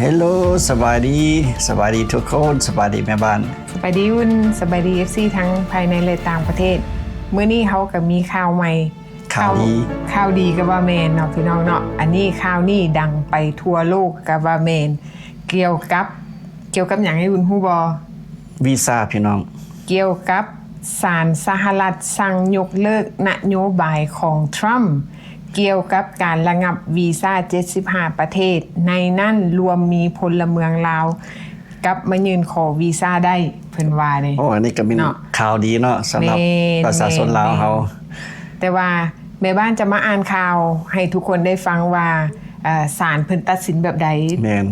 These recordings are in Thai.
ฮลโหลสบายดีทุกคนสบายดีแม่บ้านสบายดีวุ่นสบายดี FC ทั้งภายในและต่างประเทศมื้อนี้เขาก็มีข่าวใหม่ข่าวดีกับว่าแมนเนาะพี่น้องเนาะอันนี้ข่าวนี้ดังไปทั่วโลกกับว่าแมนเกี่ยวกับหยังให้คุณฮู้บ่วีซ่าพี่น้องเกี่ยวกับศาลสหรัฐสั่งยกเลิกนโยบายของทรัมป์เกี่ยวกับการระงับวีซ่า75ประเทศในนั้นรวมมีพลเมืองลาวกับมายืนขอวีซ่าได้เพิ่นว่าเด้อันนี้ก็เป็นข่าวดีเนาะสำหรับประชาชนลาวเฮาแต่ว่าแม่บ้านจะมาอ่านข่าวให้ทุกคนได้ฟังว่าศาลเพิ่นตัดสินแบบใด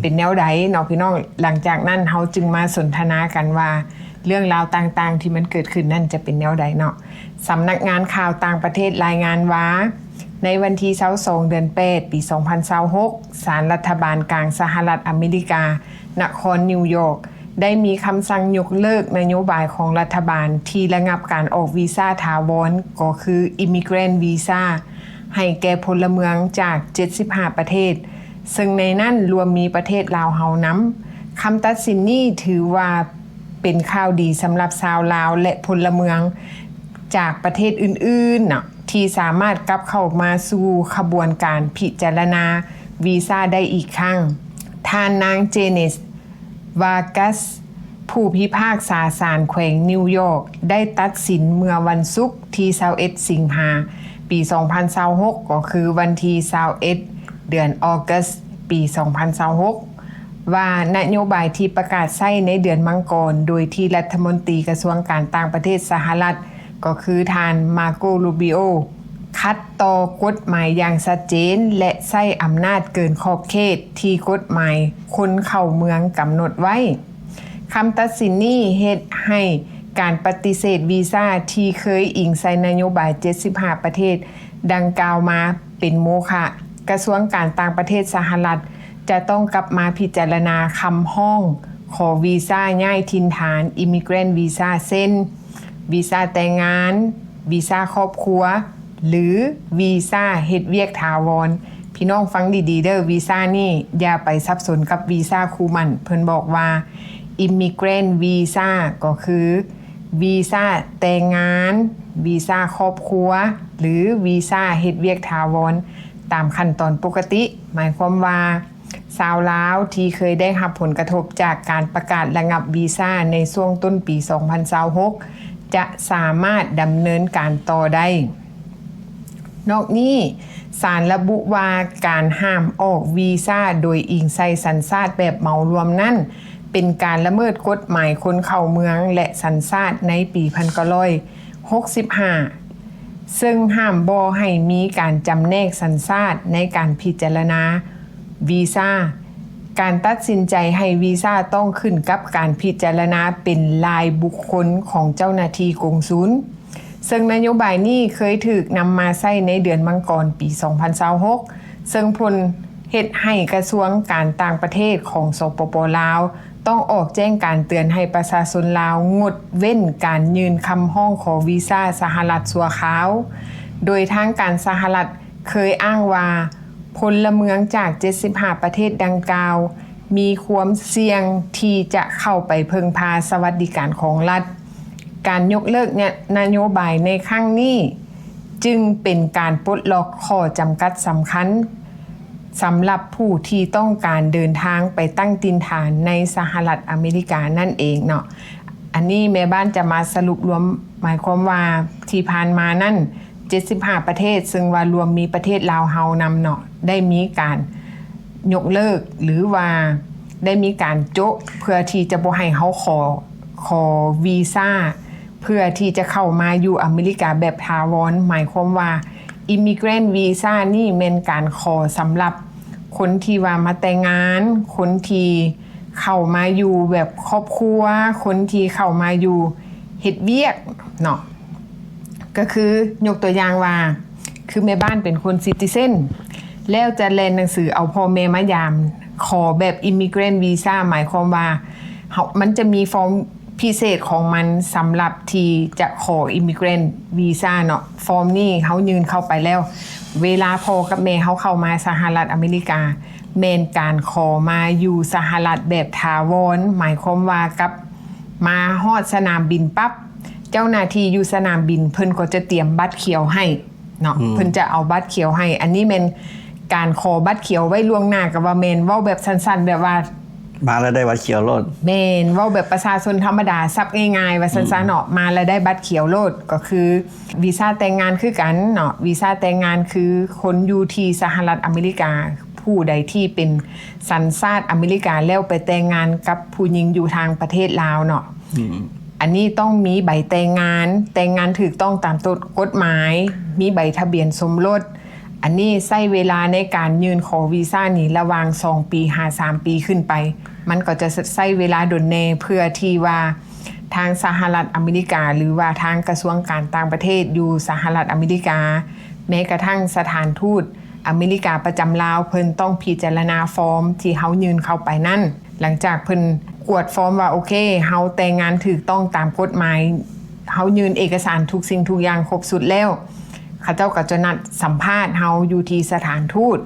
เป็นแนวใดเนาะพี่น้องหลังจากนั้นเฮาจึงมาสนทนากันว่าเรื่องราวต่างๆที่มันเกิดขึ้นนั่นจะเป็นแนวใดเนาะสำนักงานข่าวต่างประเทศรายงานว่าในวันที่22เดือน8ปี2026ศาลรัฐบาลกลางสหรัฐอเมริกานครนิวยอร์กได้มีคำสั่งยกเลิกนโยบายของรัฐบาลที่ระงับการออกวีซ่าถาวรก็คือ Immigrant Visa ให้แก่พลเมืองจาก75ประเทศซึ่งในนั้นรวมมีประเทศลาวเฮานำคำตัดสินนี้ถือว่าเป็นข่าวดีสำหรับชาวลาวและพลเมืองจากประเทศอื่นๆที่สามารถกลับเข้ามาสู่ขบวนการพิจารณาวีซ่าได้อีกครั้งท่านนางเจเนสวากัสผู้พิพากษาศาลแขวงนิวยอร์กได้ตัดสินเมื่อวันศุกร์ที่21สิงหาปี2026ก็คือวันที่21เดือนออกัสปี2026ว่านโยบายที่ประกาศใช้ในเดือนมังกรโดยที่รัฐมนตรีกระทรวงการต่างประเทศสหรัฐก็คือทานมาโกรูบิโอคัดต่อกฎหมายอย่างชัดเจนและใช้อำนาจเกินขอบเขตที่กฎหมายคนเข้าเมืองกำหนดไว้คำตัดสินนี้เฮ็ดให้การปฏิเสธวีซ่าที่เคยอิงใส่นโยบาย75ประเทศดังกล่าวมาเป็นโมฆะกระทรวงการต่างประเทศสหรัฐจะต้องกลับมาพิจารณาคำห้องขอวีซ่าย้ายถิ่นฐาน Immigrant Visa เช่นวีซ่าแต่งงานวีซ่าครอบครัวหรือวีซ่าเฮ็ดเวียกถาวรพี่น้องฟังดีๆเด้อวีซ่านี่อย่าไปสับสนกับวีซ่าคู่หมั่นเพิ่นบอกว่า Immigrant Visa ก็คือวีซ่าแต่งงานวีซ่าครอบครัวหรือวีซ่าเฮ็ดเวียกถาวรตามขั้นตอนปกติหมายความว่าชาวลาวที่เคยได้รับผลกระทบจากการประกาศระงับวีซ่าในช่วงต้นปี2026จะสามารถดำเนินการต่อได้นอกนี้ศาลระบุว่าการห้ามออกวีซ่าโดยอิงใส่สัญชาติแบบเหมารวมนั้นเป็นการละเมิดกฎหมายคนเข้าเมืองและสัญชาติในปี1965ซึ่งห้ามบ่ให้มีการจำแนกสัญชาติในการพิจารณาวีซ่าการตัดสินใจให้วีซ่าต้องขึ้นกับการพิจารณาเป็นรายบุคคลของเจ้าหน้าที่กงสุลซึ่งนโยบายนี้เคยถูกนำมาใช้ในเดือนมังกรปี2026ซึ่งผลเฮ็ดให้กระทรวงการต่างประเทศของสปป.ลาวต้องออกแจ้งการเตือนให้ประชาชนลาวงดเว้นการยื่นคำร้องขอวีซ่าสหรัฐชั่วคราวโดยทางการสหรัฐเคยอ้างว่าพลเมืองจาก75ประเทศดังกล่าวมีความเสี่ยงที่จะเข้าไปพึ่งพาสวัสดิการของรัฐการยกเลิกนโยบายในครั้งนี้จึงเป็นการปลดล็อกข้อจำกัดสำคัญสำหรับผู้ที่ต้องการเดินทางไปตั้งถิ่นฐานในสหรัฐอเมริกานั่นเองเนาะอันนี้แม่บ้านจะมาสรุปรวมหมายความว่าที่ผ่านมานั่น75ประเทศซึ่งว่ารวมมีประเทศลาวเฮานำเนาะได้มีการยกเลิกหรือว่าได้มีการโจ๊ะเพื่อที่จะบ่ให้เฮาขอวีซ่าเพื่อที่จะเข้ามาอยู่อเมริกาแบบถาวรหมายความว่า Immigrant Visa นี่เป็นการขอสำหรับคนที่ว่ามาแต่งงานคนที่เข้ามาอยู่แบบครอบครัวคนที่เข้ามาอยู่เฮ็ดเวียกเนาะก็คือยกตัวอย่างว่าคือแม่บ้านเป็นคนซิติเซนแล้วจะเรียนหนังสือเอาพ่อแม่มายามขอแบบ Immigrant Visa หมายความว่ามันจะมีฟอร์มพิเศษของมันสำหรับที่จะขอ Immigrant Visa เนาะฟอร์มนี้เขายืนเข้าไปแล้วเวลาพ่อกับแม่เขาเข้ามาสหรัฐอเมริกา เมนการขอมาอยู่สหรัฐแบบถาวรหมายความว่ากับมาฮอดสนามบินปั๊บเจ้าหน้าที่อยู่สนามบินเพิ่นก็จะเตรียมบัตรเขียวให้เนาะเพิ่นจะเอาบัตรเขียวให้อันนี้เป็นการขอบัตรเขียวไว้ล่วงหน้ากับว่าเมนเว้าแบบสั้นๆแบบว่ามาแล้วได้บัตรเขียวโลดเมนเว้าแบบประชาชนธรรมดาซับง่ายๆว่าสั้นๆเนาะมาแล้วได้บัตรเขียวโลดก็คือวีซ่าแต่งงานคือกันเนาะวีซ่าแต่งงานคือคนอยู่ที่สหรัฐอเมริกาผู้ใดที่เป็นสัญชาติอเมริกาแล้วไปแต่งงานกับผู้หญิงอยู่ทางประเทศลาวเนาะอันนี้ต้องมีใบแต่งงานถูกต้องตามกฎหมายมีใบทะเบียนสมรสอันนี้ใช้เวลาในการยื่นขอวีซ่านี่ระหว่าง2 ปี3 ปีขึ้นไปมันก็จะใช้เวลาดนแน่เพื่อที่ว่าทางสหรัฐอเมริกาหรือว่าทางกระทรวงการต่างประเทศอยู่สหรัฐอเมริกาแม้กระทั่งสถานทูตอเมริกาประจำลาวเพิ่นต้องพิจารณาฟอร์มที่เฮายื่นเข้าไปนั่นหลังจากเพิ่นกวดฟอร์มว่าโอเคเฮาแต่งงานถูกต้องตามกฎหมายเฮายื่นเอกสารทุกสิ่งทุกอย่างครบสุดแล้วเขาเจ้าก็จะนัดสัมภาษณ์เฮาอยู่ที่สถานทูต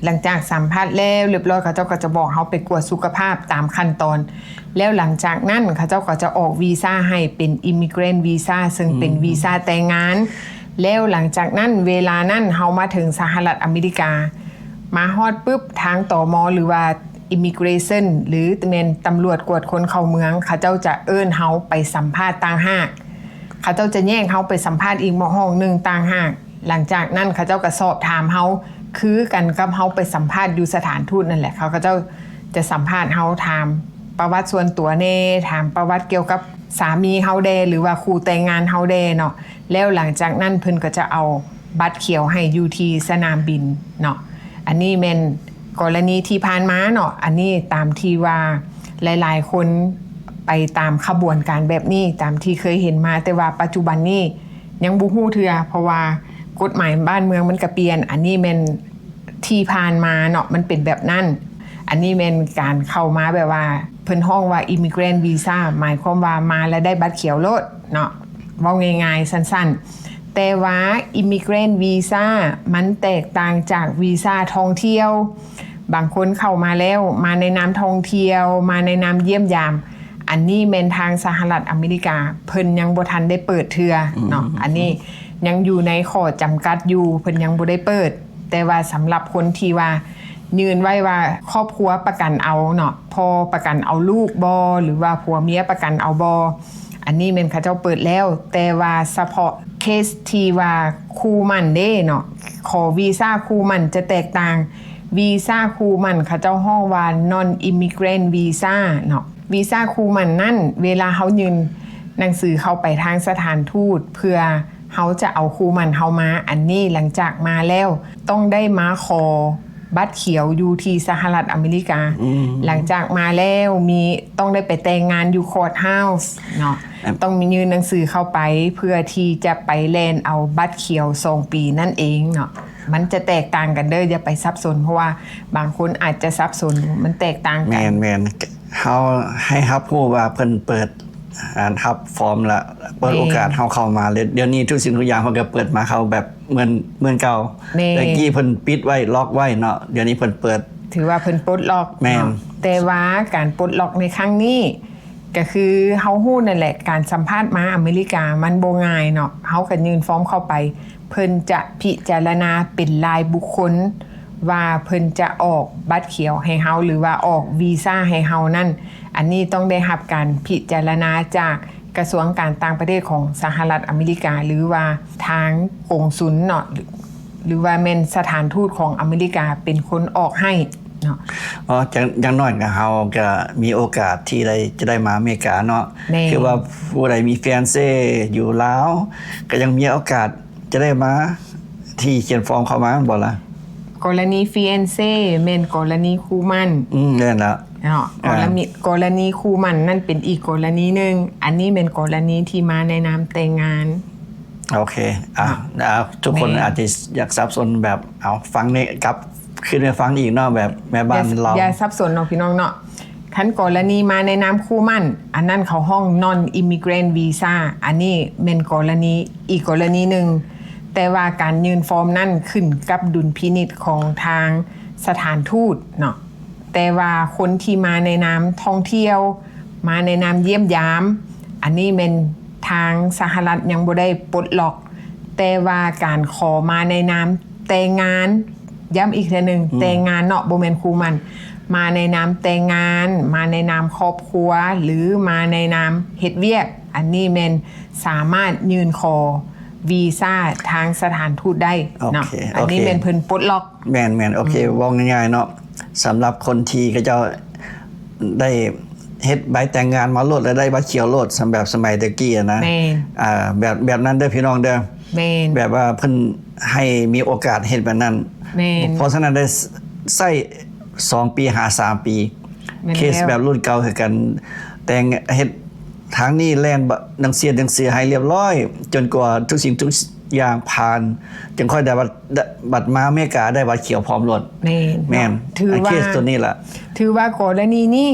หลังจากสัมภาษณ์แล้วเรียบร้อยเขาเจ้าก็จะบอกเฮาไปกวดสุขภาพตามขั้นตอนแล้วหลังจากนั้นเขาเจ้าก็จะออกวีซ่าให้เป็นอิมิเกรนต์วีซ่าซึ่งเป็นวีซ่าแต่งงานแล้วหลังจากนั้นเวลานั้นเฮามาถึงสหรัฐอเมริกามาฮอดปุ๊บทางตม.หรือว่า Immigration หรือเป็นตำรวจกวดคนเข้าเมืองเขาเจ้าจะเอิ้นเฮาไปสัมภาษณ์ต่างหากเขาเจ้าจะแย่งเฮาไปสัมภาษณ์อีกห้องนึงต่างหากหลังจากนั้นเขาเจ้าก็สอบถามเฮาคือกันกับเฮาไปสัมภาษณ์อยู่สถานทูตนั่นแหละเขาก็จะสัมภาษณ์เฮาถามประวัติส่วนตัวแน่ถามประวัติเกี่ยวกับสามีเฮาแดหรือว่าคู่แต่งงานเฮาแดเนาะแล้วหลังจากนั้นเพิ่นก็จะเอาบัตรเขียวให้อยู่ที่สนามบินเนาะอันนี้เป็นกรณีที่ผ่านมาเนาะอันนี้ตามที่ว่าหลายๆคนไปตามขบวนการแบบนี้ตามที่เคยเห็นมาแต่ว่าปัจจุบันนี้ยังบ่ฮู้เทื่อเพราะว่ากฎหมายบ้านเมืองมันก็เปลี่ยนอันนี้เป็นที่ผ่านมาเนาะมันเป็นแบบนั้นอันนี้เป็นการเข้ามาแบบว่าเพิ่นฮ้องว่า Immigrant Visa หมายความว่ามาแล้วได้บัตรเขียวโลดเนาะเว้าง่ายๆสั้นๆแต่ว่า Immigrant Visa มันแตกต่างจากวีซ่าท่องเที่ยวบางคนเข้ามาแล้วมาในนามท่องเที่ยวมาในนามเยี่ยมยามอันนี้เป็นทางสหรัฐอเมริกาเพิ่นยังบ่ทันได้เปิดเทื่อเนาะอันนี้ยังอยู่ในข้อจำกัดอยู่เพิ่นยังบ่ได้เปิดแต่ว่าสำหรับคนที่ว่ายืนไว้ว่าครอบครัวประกันเอาเนาะพ่อประกันเอาลูกบ่หรือว่าผัวเมียประกันเอาบ่อันนี้แม่นเขาเจ้าเปิดแล้วแต่ว่าเฉพาะเคสที่ว่าคู่หมั่นเด้เนาะขอวีซ่าคู่หมั่นจะแตกต่างวีซ่าคู่หมั่นเขาเจ้าฮ้องว่า non immigrant visa เนาะวีซ่าคู่หมั่นนั่นเวลาเฮายืนหนังสือเข้าไปทางสถานทูตเพื่อเฮาจะเอาคู่หมั่นเฮามาอันนี้หลังจากมาแล้วต้องได้มาขอบัตรเขียวอยู่ที่สหรัฐอเมริกาหลังจากมาแล้วมีต้องได้ไปแต่งงานอยู่คอร์ทเฮาส์เนาะต้องมียื่นหนังสือเข้าไปเพื่อที่จะไปแลนเอาบัตรเขียว2 ปีนั่นเองเนาะมันจะแตกต่างกันเด้ออย่าไปซับซ้อนเพราะว่าบางคนอาจจะซับซ้อนมันแตกต่างกันแม่นเฮาให้ฮับฮู้ว่าเพิ่นเปิดรับฟอร์มละเปิดโอกาสเฮาเข้ามาเลยเดี๋ยวนี้ทุกสิ่งทุกอย่างเพิ่นก็เปิดมาเข้าแบบเหมือนเก่าแต่กี้เพิ่นปิดไว้ล็อกไว้เนาะเดี๋ยวนี้เพิ่นเปิดถือว่าเพิ่นปลดล็อกแม่นแต่ว่าการปลดล็อกในครั้งนี้ก็คือเฮาฮู้นั่นแหละการสัมภาษณ์มาอเมริกามันบ่ง่ายเนาะเฮาก็ยื่นฟอร์มเข้าไปเพิ่นจะพิจารณาเป็นรายบุคคลว่าเพิ่นจะออกบัตรเขียวให้เฮาหรือว่าออกวีซ่าให้เฮานั่นอันนี้ต้องได้รับการพิจารณาจากกระทรวงการต่างประเทศของสหรัฐอเมริกาหรือว่าทางกงสุลเนาะหรือว่าแม่นสถานทูตของอเมริกาเป็นคนออกให้เนาะอย่างน้อยก็เฮาก็มีโอกาสที่จะได้มาอเมริกาเนาะคือว่าผู้ใดมีแฟนเซอยู่ลาวก็ยังมีโอกาสจะได้มาที่เขียนฟอร์มเข้ามาบ่ล่ะกรณีฟิแอนเซ่แม่นกรณีคู่มั่นแม่นแล้วเนาะกรณีคู่มั่นนั่นเป็นอีกกรณีนึงอันนี้เป็นกรณีที่มาในนามแต่งงานโอเคทุกคนอาจจะอยากซับซ้อนแบบเอาฟังนี่กับคือได้ฟังอีกเนาะแบบแม่บ้านเราอย่าซับซ้อนเนาะพี่น้องเนาะคันกรณีมาในนามคู่มั่นอันนั้นเขาห้อง non immigrant visa อันนี้เป็นกรณีอีกกรณีนึงแต่ว่าการยื่นฟอร์มนั่นขึ้นกับดุลพินิจของทาง สถานทูตเนาะแต่ว่าคนที่มาในนามท่องเที่ยวมาในนามเยี่ยมยามอันนี้เป็นทางสหรัฐยังบ่ได้ปลดล็อกแต่ว่าการขอมาในนามแต่งงานย้ำอีกทีหนึ่งแต่งงานเนาะบ่แม่นคู่มันมาในนามแต่งงานมาในนามครอบครัวหรือมาในนามเฮ็ดเวียกอันนี้แม่นสามารถยื่นขอวีซ่าทางสถานทูตได้เนาะอันนี้เป็นเพิ่นปลดล็อกแม่นโอเคว่าง่ายๆเนาะสำหรับคนที่ก็จะได้เฮ็ดใบแต่งงานมาโลดแล้วได้บัตรเขียวโลดสำหรับสมัยตะกี้นะแบบนั้นเด้อพี่น้องเด้อแบบว่าเพิ่นให้มีโอกาสเฮ็ดแบบนั้นเพราะฉะนั้นได้ใช้2 ปีหา3 ปีเคสแบบรุ่นเก่าคือกันแต่งเฮ็ดทางนี้แล่นหนังสือให้เรียบร้อยจนกว่าทุกสิ่งทุกอย่างผ่านจึงค่อยได้บัตรมาอเมริกาได้บัตรเขียวพร้อมรถแม่นถือว่าเคสตัวนี้ล่ะถือว่ากรณีนี้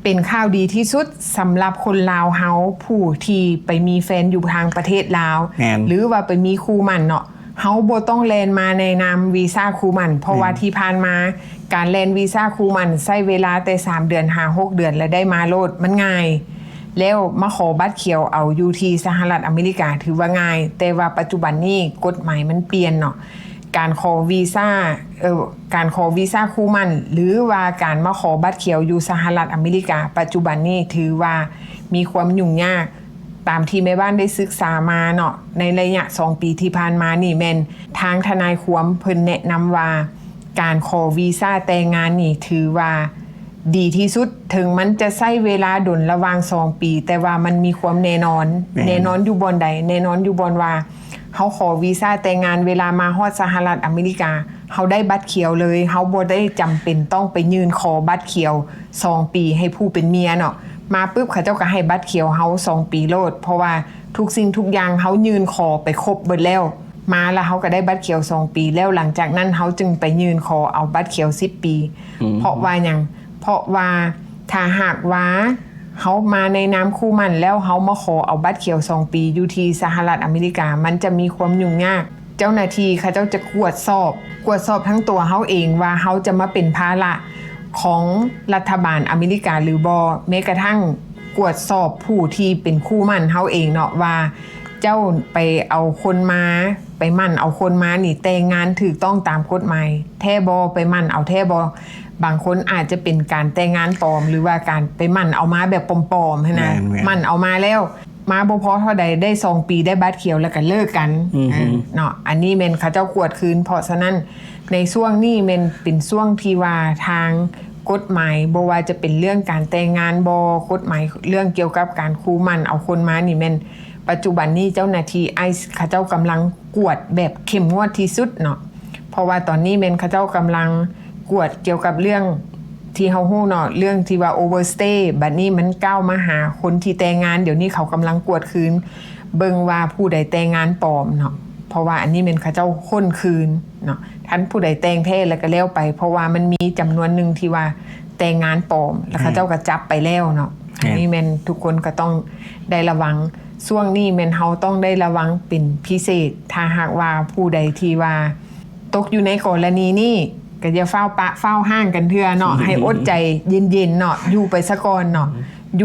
เป็นข่าวดีที่สุดสำหรับคนลาวเฮาผู้ที่ไปมีแฟนอยู่ทางประเทศลาวหรือว่าไปมีคู่หมั่นเนาะเฮาบ่ต้องแลนมาในนามวีซ่าคู่หมั่นเพราะว่าที่ผ่านมาการแลนวีซ่าคู่หมั่นใช้เวลาแต่3 เดือน6 เดือนแล้วได้มาโลดมันง่ายแล้วมาขอบัตรเขียวเอาอยู่ที่สหรัฐอเมริกาถือว่าง่ายแต่ว่าปัจจุบันนี้กฎหมายมันเปลี่ยนเนาะการขอวีซ่าคู่หมั่นหรือว่าการมาขอบัตรเขียวอยู่สหรัฐอเมริกาปัจจุบันนี้ถือว่ามีความยุ่งยากตามที่แม่บ้านได้ศึกษามาเนาะในระยะ2 ปีที่ผ่านมานี่แม่นทางทนายความเพิ่นแนะนำว่าการขอวีซ่าแต่งงานนี่ถือว่าดีที่สุดถึงมันจะใช้เวลาดนระหว่าง2 ปีแต่ว่ามันมีความแน่นอนอยู่บอนใดแน่นอนอยู่บอนว่าเขาขอวีซ่าแต่งงานเวลามาฮอดสหรัฐอเมริกาเขาได้บัตรเขียวเลยเขาบ่ได้จำเป็นต้องไปยื่นขอบัตรเขียว2 ปีให้ผู้เป็นเมียเนาะมาปุ๊บเขาเจ้าก็ให้บัตรเขียวเขา2 ปีโลดเพราะว่าทุกสิ่งทุกอย่างเขายื่นขอไปครบเบิดแล้วมาแล้วเขาก็ได้บัตรเขียว2 ปีแล้วหลังจากนั้นเขาจึงไปยื่นขอเอาบัตรเขียว10 ปีเพราะว่าอย่างเพราะว่าถ้าหากว่าเขามาในนามคู่หมั่นแล้วเขามาขอเอาบัตรเขียว2 ปีอยู่ที่สหรัฐอเมริกามันจะมีความยุ่งยากเจ้าหน้าที่เขาเจ้าจะตรวจสอบทั้งตัวเขาเองว่าเขาจะมาเป็นภาระของรัฐบาลอเมริกาหรือบแม้กระทั่งตรวจสอบผู้ที่เป็นคู่หมั่นเขาเองเนาะว่าเจ้าไปเอาคนมาไปหมั่นเอาคนมานี่แต่งงานถูกต้องตามกฎหมายแท้บอไปหมั่นเอาแท้บางคนอาจจะเป็นการแต่งงานปลอมหรือว่าการไปหมั่นเอามาแบบปลอมๆนะหมั่นเอามาแล้วมาบ่พอเท่าใดได้2 ปีได้บัตรเขียวแล้วก็เลิกกันเนาะอันนี้เป็นเขาเจ้ากวดคืนเพราะฉะนั้นในช่วงนี้เป็นช่วงที่ว่าทางกฎหมายบ่ว่าจะเป็นเรื่องการแต่งงานบ่กฎหมายเรื่องเกี่ยวกับการคู่หมั่นเอาคนมานี่เป็นปัจจุบันนี้เจ้าหน้าที่ไอซ์เขาเจ้ากำลังกวดแบบเข้มงวดที่สุดเนาะเพราะว่าตอนนี้เขาเจ้ากำลังกวดเกี่ยวกับเรื่องที่เฮาฮู้เนาะเรื่องที่ว่าโอเวอร์สเตย์บัดนี้มันก้าวมาหาคนที่แต่งงานเดี๋ยวนี้เขากำลังกวดคืนเบิ่งว่าผู้ใดแต่งงานปลอมเนาะเพราะว่าอันนี้เขาเจ้าค้นคืนเนาะท่านผู้ใดแต่งแท้แล้วก็แล้วไปเพราะว่ามันมีจำนวนหนึ่งที่ว่าแต่งงานปลอมแล้วเขาเจ้าก็จับไปแล้วเนาะอันนี้ทุกคนก็ต้องได้ระวังช่วงนี้เฮาต้องได้ระวังเป็นพิเศษถ้าหากว่าผู้ใดที่ว่าตกอยู่ในกรณีนี้ก็จะเฝ้าห้างกันเทื่อเนาะให้อดใจเย็นๆเนาะอยู่ไปซะก่อนเนาะอ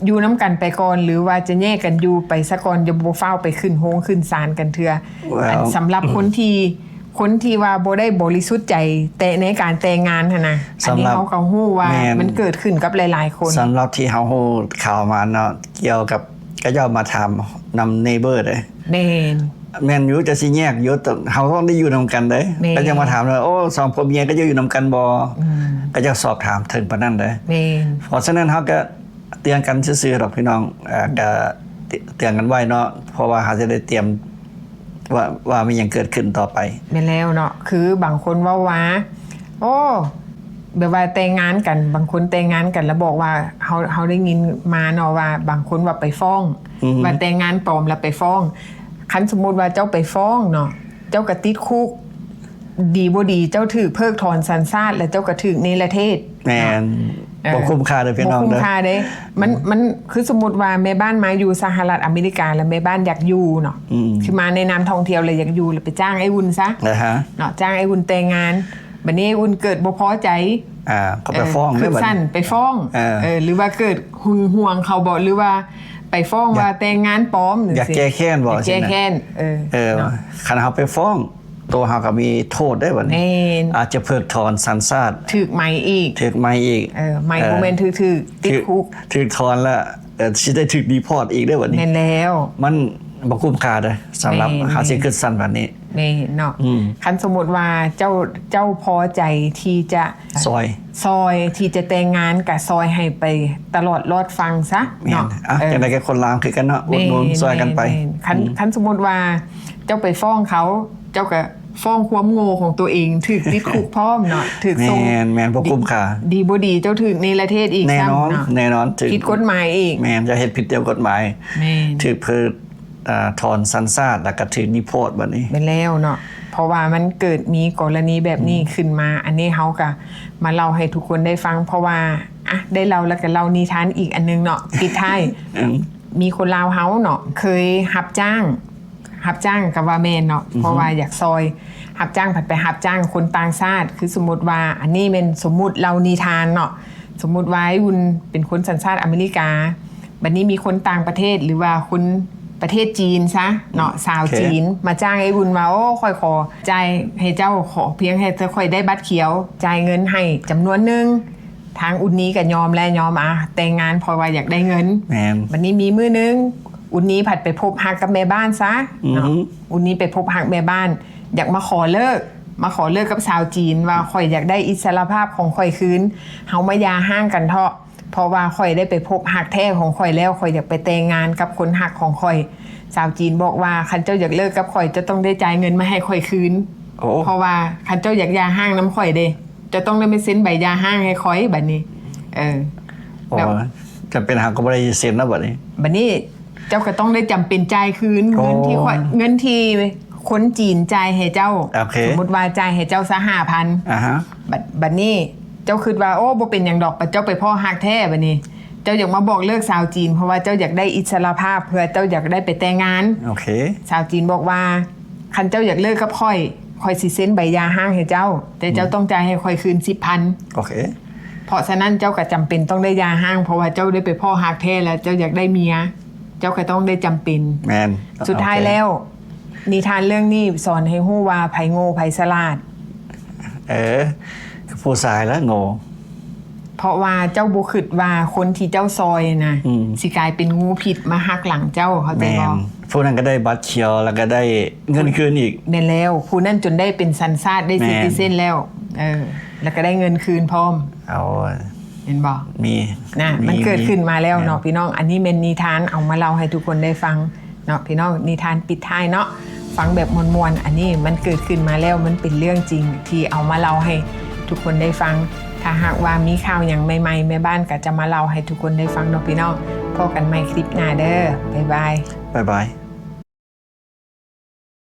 ยู่น้ำกันไปก่อนหรือว่าจะแยกกันอยู่ไปซะก่อนอย่าบ่เฝ้าไปขึ้นโฮงขึ้นศาลกันเทื่อสำหรับคนที่ว่าบ่ได้บริสุทธิ์ใจแต่ในการแต่งงานนะอันนี้เขาก็ฮู้ว่ามันเกิดขึ้นกับหลายๆคนสำหรับที่เฮาฮู้ข่าวมาเนาะเกี่ยวกับก็ย่อมาถามนำเนเบอร์เลยแม่นอยู่จะสิแยกอยู่เฮาต้องได้อยู่นำกันเด้ก็ยังมาถามว่าโอ้2ผัวเมียก็อยู่นำกันบ่ก็จะสอบถามถึงปานนั้นเด้เพราะฉะนั้นเฮาก็เตือนกันซื่อๆดอกพี่น้องก็เตือนกันไว้เนาะเพราะว่าเฮาจะได้เตรียมว่ามีหยังเกิดขึ้นต่อไปแม่นแล้วเนาะคือบางคนว่าโอ้แบบว่าแต่งงานกันบางคนแต่งงานกันแล้วบอกว่าเฮาได้ยินมาเนาะว่าบางคนว่าไปฟ้องว่าแต่งงานปลอมแล้วไปฟ้องคันสมมุติว่าเจ้าไปฟ้องเนาะเจ้าก็ติดคุกดีบ่ดีเจ้าถูกเพิกถอนสัญชาติแล้วเจ้าก็ถูกเนรเทศแม่นบ่คุ้มค่าเด้อพี่น้องเด้อบ่คุ้มค่าเด้มันคือสมมุติว่าแม่บ้านมาอยู่สหรัฐอเมริกาแล้วแม่บ้านอยากอยู่เนาะคือมาในนามท่องเที่ยวเลยอยากอยู่แล้วไปจ้างไอ้วุ้นซะเนาะจ้างไอ้วุ้นแต่งงาน บัดนี้อุ่นเกิดบ่พอใจ ก็ไปฟ้อง คือสั้นไปฟ้องหรือว่าเกิดหึงหวงเขาบ่หรือว่าไปฟ้องว่าแต่งงานปลอมหรือ อยากแก้แค้นบ่ แก้แค้นคันเฮาไปฟ้องตัวเฮาก็มีโทษได้บัดนี้อาจจะเพิกถอนสัญชาติถูกใหม่อีกใหม่บ่แม่นถือติดคุกถูกถอนแล้วสิได้ถูกดีพอร์ตอีกได้บัดนี้แม่นแล้วมันบ่คุ้มค่าเด้อสำหรับเฮาสิคิดสั้นแบบนี้แม่เนาะคันสมมุติว่าเจ้าพอใจที่จะซอยที่จะแต่งงานกับซอยให้ไปตลอดรอดฟังซะเนาะจังได๋ก็คนลาวคือกันเนาะอุดหนุนซอยกันไปคันสมมุติว่าเจ้าไปฟ้องเขาเจ้าก็ฟ้องความโง่ของตัวเองถูกติดคุกพร้อมเนาะถูกส่งแม่นบ่คุ้มค่าดีบ่ดีเจ้าถูกในประเทศอีกซ้ำเนาะแน่นอนผิดกฎหมายอีกแม่นจะเฮ็ดผิดเดียวกฎหมายถูกเพิกถอนสัญชาติแล้วก็ถูกดีพอร์ตบัดนี้เป็นแล้วเนาะเพราะว่ามันเกิดมีกรณีแบบนี้ขึ้นมาอันนี้เฮาก็มาเล่าให้ทุกคนได้ฟังเพราะว่าได้เล่าแล้วก็เล่านิทานอีกอันนึงเนาะปิดท้ายมีคนลาวเฮาเนาะเคยรับจ้างกับว่าแม่นเนาะเพราะว่าอยากซอยรับจ้างผัดไปรับจ้างคนต่างชาติคือสมมุติว่าอันนี้เป็นสมมุติเล่านิทานเนาะสมมุติว่าคุณเป็นคนสัญชาติอเมริกาบัดนี้มีคนต่างประเทศหรือว่าคนประเทศจีนซะเนาะสาวจีนมาจ้างไอ้บุญว่าโอ้ค่อยขอจ่ายให้เจ้าขอเพียงให้เธอค่อยได้บัตรเขียวจ่ายเงินให้จำนวนนึงทางอุ่นนี้ก็ยอมแต่งงานเพราะว่าอยากได้เงินวันนี้มีมื้อนึงอุ่นนี้ผัดไปพบฮักกับแม่บ้านซะเนาะอุ่นนี้ไปพบฮักแม่บ้านอยากมาขอเลิกกับสาวจีนว่าค่อยอยากได้อิสรภาพของค่อยคืนเฮามาหย่าห้างกันเถาะเพราะว่าค่อยได้ไปพบฮักแท้ของค่อยแล้วค่อยอยากไปแต่งงานกับคนฮักของค่อยสาวจีนบอกว่าคันเจ้าอยากเลิกกับข่อยจะต้องได้จ่ายเงินมาให้ข่อยคืนเพราะว่าคันเจ้าอยากยาห้างน้ำข่อยเด้จะต้องได้ไปเซ็นใบยาห้างให้ข่อยบัดนี้จะเป็นหากก็บ่ได้เซ็นนะบัดนี้เจ้าก็ต้องได้จำเป็นจ่ายคืนเงินที่คนจีนจ่ายให้เจ้าสมมุติว่าจ่ายให้เจ้าซะ 5,000 บัดนี้เจ้าคิดว่าโอ้บ่เป็นหยังดอกเจ้าไปพ่อฮักแท้บัดนี้เจ้าอยากมาบอกเลิกสาวจีนเพราะว่าเจ้าอยากได้อิสรภาพเพื่อเจ้าอยากได้ไปแต่งงานสาวจีนบอกว่าคันเจ้าอยากเลิกกับค่อยสิเซ็นใบยาห้างให้เจ้าแต่เจ้าต้องจ่ายให้ค่อยคืน 10,000 เพราะฉะนั้นเจ้าก็จำเป็นต้องได้ยาห้างเพราะว่าเจ้าได้ไปพ่อฮักแท้แล้วเจ้าอยากได้เมียเจ้าก็ต้องได้จำเป็นสุดท้ายแล้วนิทานเรื่องนี้สอนให้ฮู้ว่าไผโง่ไผฉลาดผู้ชายแล้วโง่เพราะว่าเจ้าบ่คิดว่าคนที่เจ้าซอยนะสิกลายเป็นงูพิษมาหักหลังเจ้าเข้าใจบ่ผู้นั้นก็ได้บัตรเขียวแล้วก็ได้เงินคืนอีกแม่นแล้วผู้นั้นจนได้เป็นสัญชาติได้ซิติเซนแล้วแล้วก็ได้เงินคืนพร้อมเห็นบ่มีนะมันเกิดขึ้นมาแล้วเนาะพี่น้องอันนี้เป็นนิทานเอามาเล่าให้ทุกคนได้ฟังเนาะพี่น้องนิทานปิดท้ายเนาะฟังแบบมวลๆอันนี้มันเกิดขึ้นมาแล้วมันเป็นเรื่องจริงที่เอามาเล่าให้ทุกคนได้ฟังถ้าหากว่ามีข่าวอย่างใหม่ๆแม่บ้านก็จะมาเล่าให้ทุกคนได้ฟังเนาะพี่น้องพบกันใหม่คลิปหน้าเด้อบ๊ายบาย